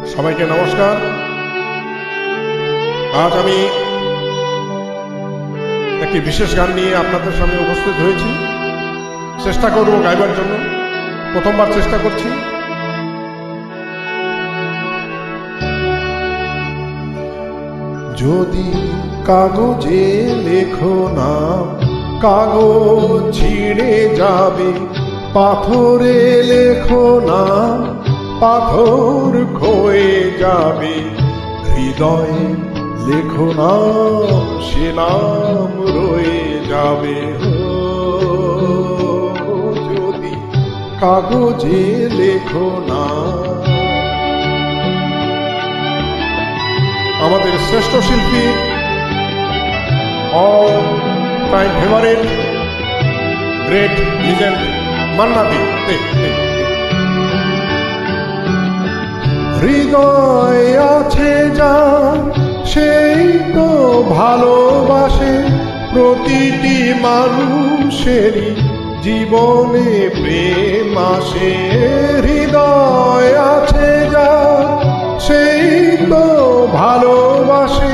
সবাইকে নমস্কার। আজ আমি একটি বিশেষ গান নিয়ে আপনাদের সামনে উপস্থিত হয়েছি। চেষ্টা করব গাইবার জন্য, প্রথমবার চেষ্টা করছি। যদি কাগজে লেখো না, কাগজ ছিঁড়ে যাবে। পাথরে লেখো না, পাথর ক্ষয়ে যাবে। হৃদয়ে লেখো না, সে নাম রয়ে যাবে। যদি কাগজে লেখো না। আমাদের শ্রেষ্ঠ শিল্পী, all time favourite, great legend Manna Dey. হৃদয় আছে যার, সেই তো ভালোবাসে। প্রতিটি মানুষেরই জীবনে প্রেম আসে। হৃদয় আছে যার, সেই তো ভালোবাসে।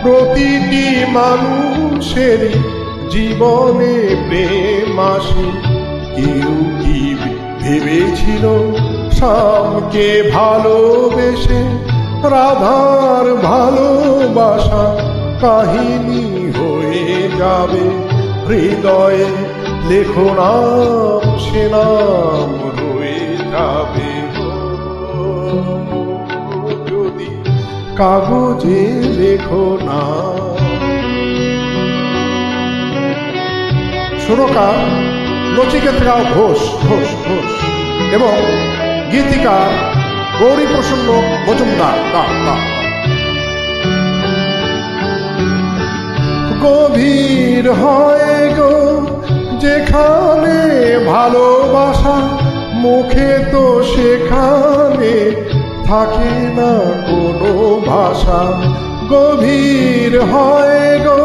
প্রতিটি মানুষেরই জীবনে প্রেম আসে। কেউ কি ভেবেছিল শ্যামকে ভালোবেসে রাধার ভালোবাসা কাহিনী হয়ে যাবে। হৃদয়ে লেখো নাম, সে নাম রয়ে যাবে। যদি কাগজে লেখো না। সুরকার নচিকেতরাও ঘোষ এবং গীতিকার গৌরীপ্রসন্ন মজুমদার। গভীর হয় গো যেখানে ভালোবাসা, মুখে তো সেখানে থাকে না কোনো ভাষা। গভীর হয় গো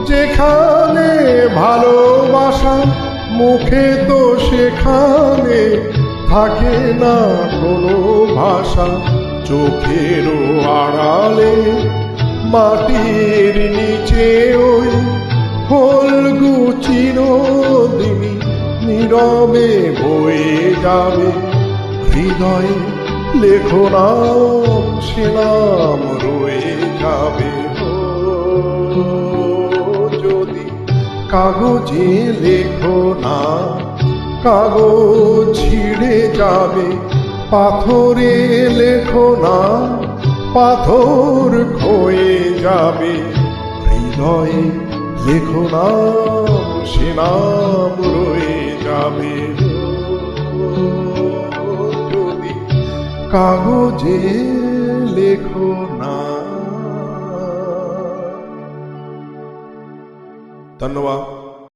যেখানে ভালোবাসা, মুখে তো সেখানে থাকে না কোনো ভাষা। চোখেরও আড়ালে মাটির নিচে ওই ফলগু চিরদিনই নীরবে বয়ে যাবে। হৃদয়ে লেখো নাম, সে নাম রয়ে যাবে। যদি কাগজে লেখো না, কাগজ ছিঁড়ে যাবে। পাথরে লেখো না, পাথর ক্ষয়ে যাবে। হৃদয়ে লেখো না, সে নাম রয়ে যাবে। যদি কাগজে লেখো না। ধন্যবাদ।